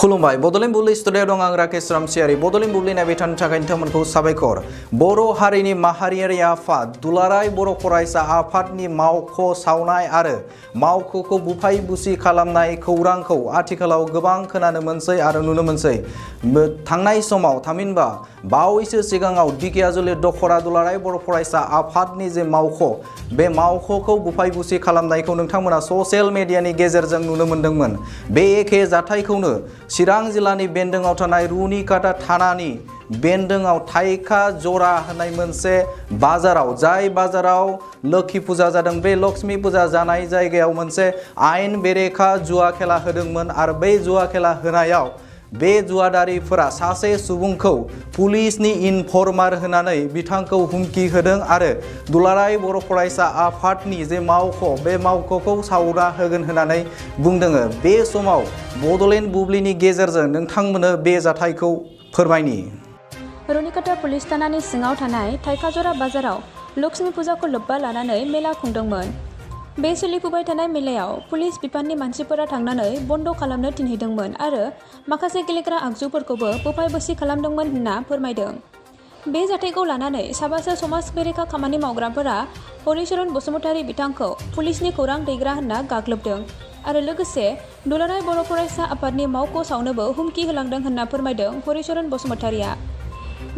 खुलुमबाय बड'लेण्ड बुब्लि स्टुडिअ दं आं राकेश रामसियारि बड'लेण्ड बुब्लि नायबाय थाखाय नोंथांमोनखौ साबायखर बर' हारिनि माहारियारि आफाद दुलाराय बर' फरायसा आफादनि मावख' सावनाय आरो मावख'खौ बुफाय बुसि खालामनाय खौरांखौ आथिखालाव गोबां खोनानो मोनसै आरो नुनो मोनसै थांनाय समाव थामहिनबा बावैसो सिगाङाव दिगियाजुलि दखरा दुलाराय बर' फरायसा आफादनि जे मावख' बे मावख'खौ बुफाय बुसि खालामनायखौ नोंथांमोना ससियेल मिडियानि गेजेरजों नुनो मोन्दोंमोन बे एखे जाथायखौनो चिरां जिल्लानि बेन्दोंआव थानाय रुनिकाटा थानानि बेन्दोंआव थाइखा जरा होननाय मोनसे बाजाराव जाय बाजाराव लोखि फुजा जादों बे लक्ष्मी फुजा जानाय जायगायाव मोनसे आयेन बेरेखा जुवा खेला होदोंमोन आरो बे जुवा खेला होनायाव बे जुवादारिफोरा सासे सुबुंखौ पुलिसनि इनफर्मार होनानै बिथांखौ हुमखि होदों आरो दुलाराय बर' फरायसा आफादनि जे मावख' बे मावख'खौ सावना होगोन होननानै बुंदों बे समाव बड'लेण्ड बुब्लिनि गेजेरजों नोंथांमोननो बे जाथायखौ फोरमायनि रुनिकाटा पुलिस थानानि सिङाव थानाय थाइखाजरा बाजाराव लक्ष्मी फुजाखौ लोब्बा लानानै मेला खुंदोंमोन बे सोलिफुबाय थानाय मेलायाव पुलिस बिफाननि मानसिफोरा थांनानै बन्द खालामनो थिनहैदोंमोन आरो माखासे गेलेग्रा आगजुफोरखौबो बुफाय बुसि खालामदोंमोन होनना फोरमायदों बे जाथायखौ लानानै साबासो समाज बेरेखा खामानि मावग्राफोरा हरिचरन बसुमतारी बिथांखौ पुलिसनि खौरां दैग्रा होनना गाग्लोबदों आरो लोगोसे दुलाराय बर' फरायसा आफादनि मावख' सावनोबो हुमखि होलांदों होनना फोरमायदों हरिचरन बसुमतारीया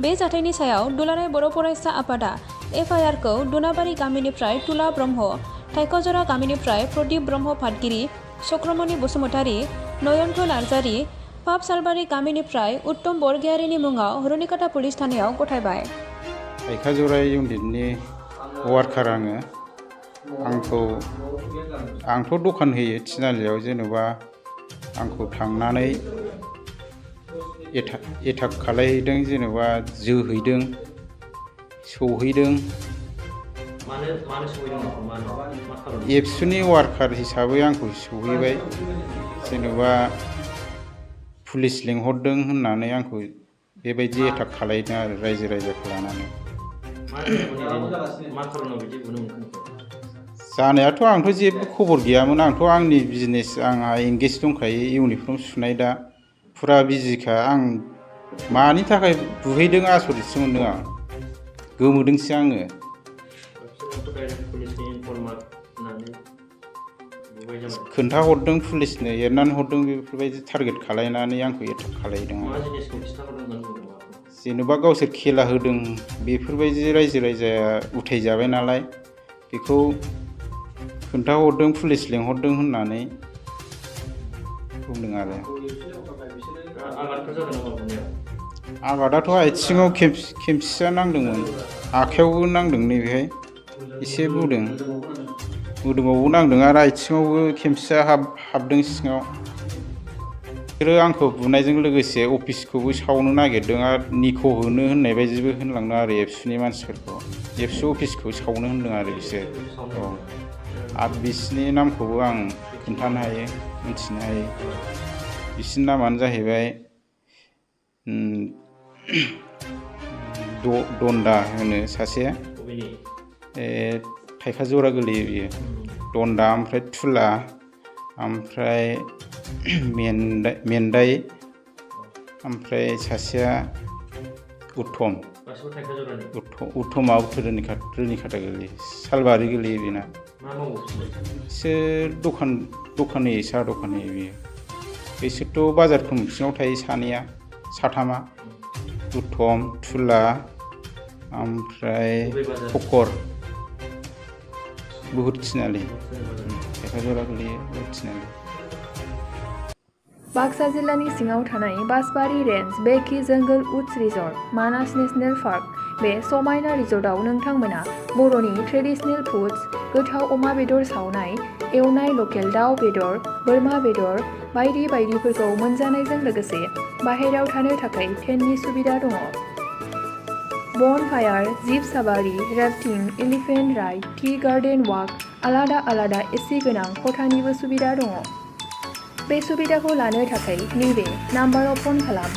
बे जाथायनि सायाव दुलाराय बर' फरायसा आफादा एफआइआरखौ दुनाबारि गामिनिफ्राय तुला ब्रह्म थाइखाजरा गामिनिफ्राय प्रदीप ब्रह्म फादगिरि चक्रमणि बसुमतारी नयनथ नार्जारी पाप सालबारि गामिनिफ्राय उत्तम बरगयारिनि मुङाव रुनिकाटा पुलिस थानायाव गथायबाय थाइखाजरा इउनिटनि वार्कार आंथ' दखान होयो थिनालियाव जेनेबा आंखौ थांनानै एटाक खालायदों जेनेबा जोहैदों सौहैदों एबसुनि वार्कार हिसाबै आंखौ सौहैबाय जेनेबा पुलिस लिंहरदों होननानै आंखौ बेबायदि एटाक खालायदों आरो रायजो राजाखौ लानानै जानायाथ' आंथ' जेबो खबर गैयामोन आंथ' आंनि बिजनेस आंहा एंगेज दंखायो इउनिफर्म सुनाय दा फुरा बिजिखा आं मानि थाखाय बुहैदों आसरितसो मोनदों आं गोमोदोंसो आङो खोन्थाहरदों पुलिसनो एरनानै हरदों बेफोरबायदि टारगेट खालायनानै आंखौ एटाक खालायदों जेनेबा गावसोर खेला होदों बेफोरबायदि रायजो राजाया उथायजाबाय नालाय बेखौ खोन्थाहरदों पुलिस लिंहरदों होननानै बुंदों आरो आघाताथ' आथिङाव खेमसिया नांदोंमोन आखायावबो नांदों नैबेहाय एसे बुदों मोदोमावबो नांदों आरो आथिङावबो खेमसिया हाबदों सिङाव बिसोरो आंखौ बुनायजों लोगोसे अफिसखौबो सावनो नागिरदों आरो निख' होनो होननाय बायदिबो होनलांदों आरो एबसुनि मानसिफोरखौ एबसु अफिसखौ सावनो होनदों आरो बिसोर औ आरो बिसोरनि नामखौबो आं खोन्थानो हायो मिथिनो हायो बिसोरनि नामानो जाहैबाय दन्दा होनो सासे थाइखाजरा गोलैयो बियो दन्दा ओमफ्राय थुला ओमफ्राय मेन्दाय ओमफ्राय सासेया उत्तमाबो रुनिकाटा गोलैयो सालबारि गोलैयो बेना बिसोर दखान होयो साहा दखान होयो बियो बिसोरथ' बाजार सिङाव थायो सानैया साथामा उत्तम थुला ओमफ्राय फकर बुहुत थिनालि थाइखाजरा गोलैयो बुहुत थिनालि बाक्सा जिल्लानि सिङाव थानाय बासबारि रेन्ज बेकि जंगल उड्स रिजर्ट मानास नेशनेल पार्क बे समायना रिजर्टआव नोंथांमोना बर'नि ट्रेडिशनेल फुड्स गोथाव अमा बेदर सावनाय एवनाय लकेल दाउ बेदर बोरमा बेदर बायदि बायदिफोरखौ मोनजानायजों लोगोसे बाहेरायाव थानो थाखाय फेननि सुबिदा दङ बन फायार jeep safari rafting elephant ride tea garden walk आलादा आलादा एसि गोनां खथानिबो सुबिदा दङ बे सुबिदाखौ लानो थाखाय नैबे नाम्बाराव फन खालाम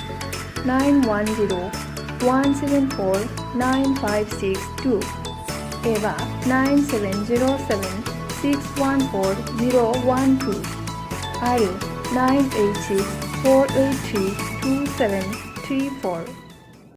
9104974956 एबा 9707614012 आरो 986 483 2734।